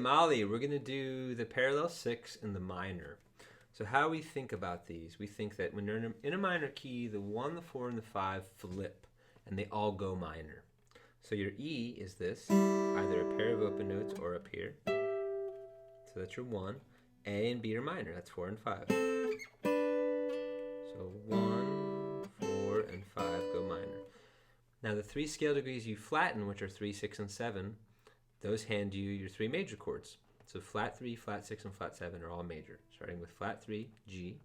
Molly, we're going to do the parallel 6 in the minor. So how we think about these, we think that when you're in a minor key, the 1, the 4, and the 5 flip, and they all go minor. So your E is this, either a pair of open notes or up here. So that's your 1. A and B are minor, that's 4 and 5. So 1, 4, and 5 go minor. Now the 3 scale degrees you flatten, which are 3, 6, and 7, those hand you your 3 major chords. So flat 3, flat 6, and flat 7 are all major. Starting with flat 3, G,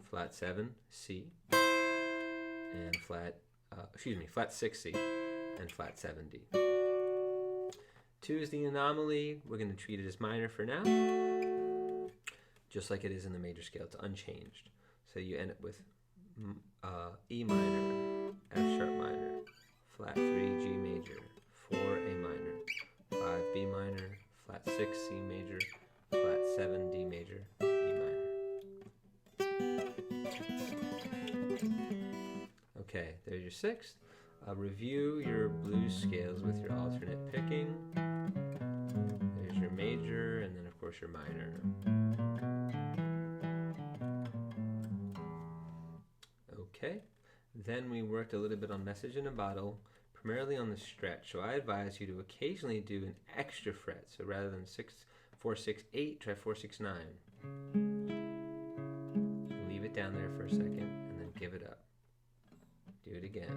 flat 7, C, and flat 6, C, and flat 7, D. 2 is the anomaly. We're going to treat it as minor for now, just like it is in the major scale. It's unchanged. So you end up with E minor, F sharp minor, flat 3, G major, 4, A minor, 5, B minor, flat 6, C major, flat 7, D major, E minor. Okay, there's your 6th. Review your blues scales with your alternate picking. There's your major, and then of course your minor. Okay, then we worked a little bit on Message in a Bottle, primarily on the stretch. So I advise you to occasionally do an extra fret. So rather than 6, 4, 6, 8, try 4, 6, 9. And leave it down there for a second, and then give it up. Do it again.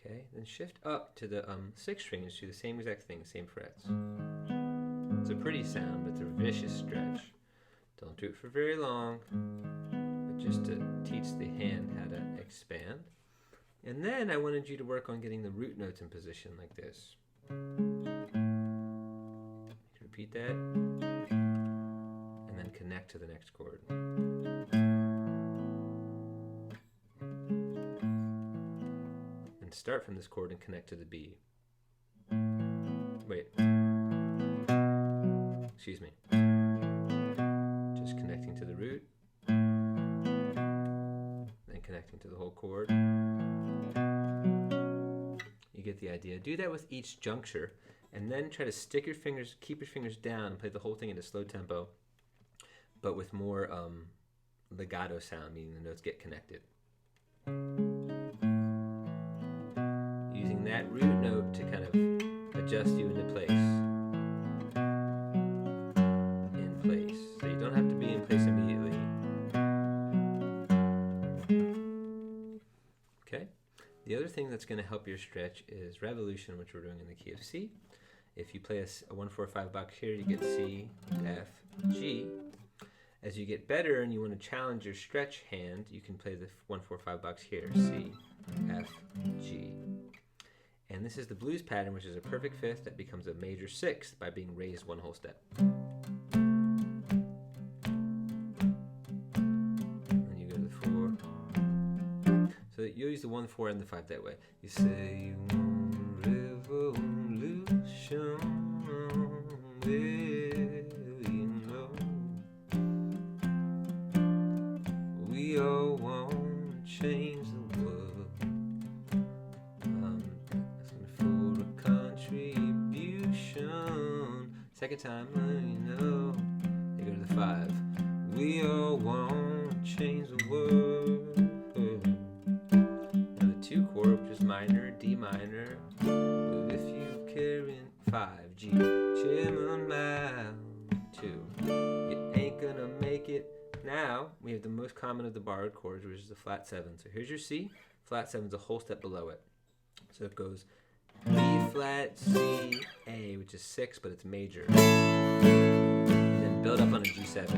Okay, then shift up to the 6th string and do the same exact thing, same frets. It's a pretty sound, but it's a vicious stretch. Don't do it for very long, but just to teach the hand how to expand. And then I wanted you to work on getting the root notes in position like this. Repeat that, and then connect to the next chord. And start from this chord and connect to the B. Wait. Excuse me. Just connecting to the root, then connecting to the whole chord. You get the idea. Do that with each juncture, and then try to stick your fingers, keep your fingers down, and play the whole thing in a slow tempo, but with more legato sound, meaning the notes get connected. Using that root note to kind of adjust you into place. So you don't have to be in place immediately. Okay. The other thing that's going to help your stretch is revolution, which we're doing in the key of C. If you play a 1, 4, 5 box here, you get C, F, G. As you get better and you want to challenge your stretch hand, you can play the 1, 4, 5 box here, C, F, G. And this is the blues pattern, which is a perfect 5th that becomes a major 6th by being raised one whole step. And you go to the 4. So you'll use the 1, 4, and the 5 that way. You say you want revolution, well, you know, we all want to change the world. Asking for a contribution. Second time, you know, you go to the 5. We all want to change the world. Now the 2 chord, which is minor, D minor. But if you carry 5, G, Chairman Mile 2, you ain't gonna make it. Now we have the most common of the borrowed chords, which is the flat 7. So here's your C. Flat 7 is a whole step below it. So it goes B flat, C, A, which is 6, but it's major. And then build up on a G7.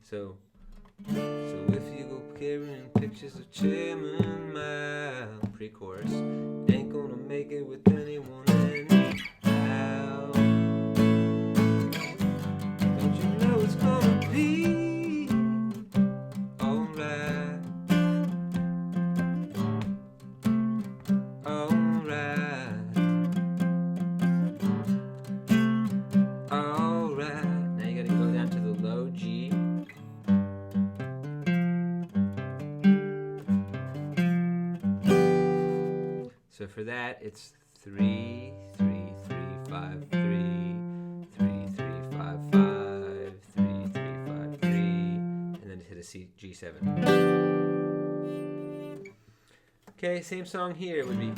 So if you go carrying pictures of Chairman Mile, pre-chorus, ain't gonna make it with anyone anyhow. Don't you know it's gonna be alright? Alright. Alright. Now you gotta go down to the low G. So for that, it's 3, 3, 3, 5, 3, 3, 3, 5, 5, 3, 3, 5, 3, and then hit a G7. Okay, same song here would be, you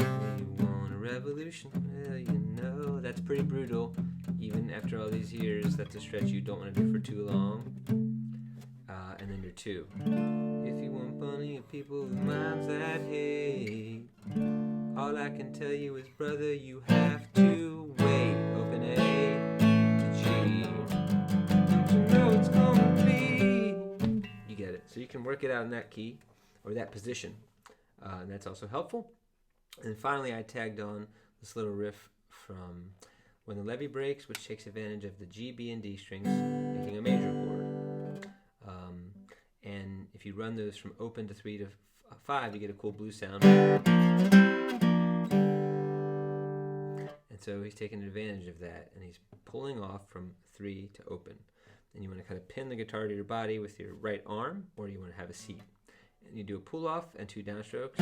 want a revolution? Well, you know, that's pretty brutal. Even after all these years, that's a stretch you don't want to do for too long. And then your 2. If you want plenty of people with minds that hate, all I can tell you is, brother, you have to wait. Open A to G. Don't you know it's gonna be? You get it. So you can work it out in that key, or that position. And that's also helpful. And finally, I tagged on this little riff from When the Levee Breaks, which takes advantage of the G, B, and D strings, making a major chord. And if you run those from open to 3 to 5, you get a cool blues sound. And so he's taking advantage of that, and he's pulling off from 3 to open. And you want to kind of pin the guitar to your body with your right arm, or you want to have a seat. And you do a pull off and 2 downstrokes,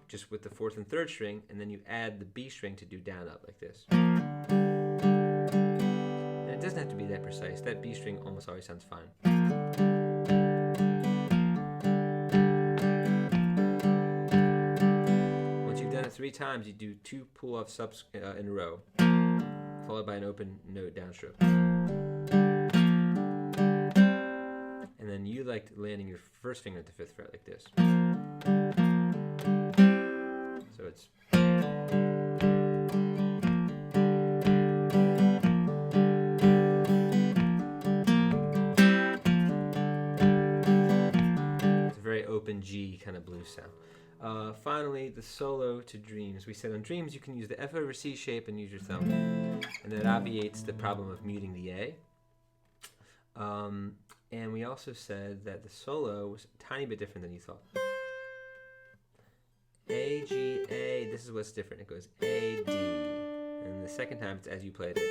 just with the 4th and 3rd string, and then you add the B string to do down up like this. And it doesn't have to be that precise. That B string almost always sounds fine. Once you've done it 3 times, you do 2 pull off subs in a row, followed by an open note downstroke. And then you like landing your 1st finger at the 5th fret like this. So it's a very open G kind of blues sound. Finally, the solo to Dreams. We said on Dreams you can use the F over C shape and use your thumb, and that obviates the problem of muting the A. And we also said that the solo was a tiny bit different than you thought. A, G, A, this is what's different. It goes A, D. And the second time it's as you played it.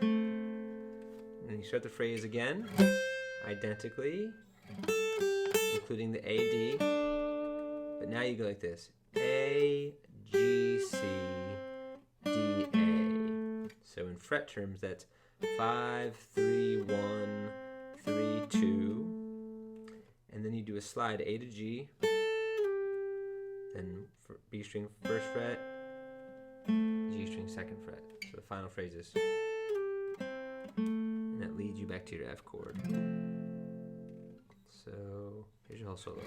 And then you start the phrase again, identically, including the A, D. But now you go like this. A, G, C, D, A. So in fret terms, that's 5, 3, 1, 3, 2, and then you do a slide A to G, then B string 1st fret, G string 2nd fret. So the final phrase is, and that leads you back to your F chord. So here's your whole solo.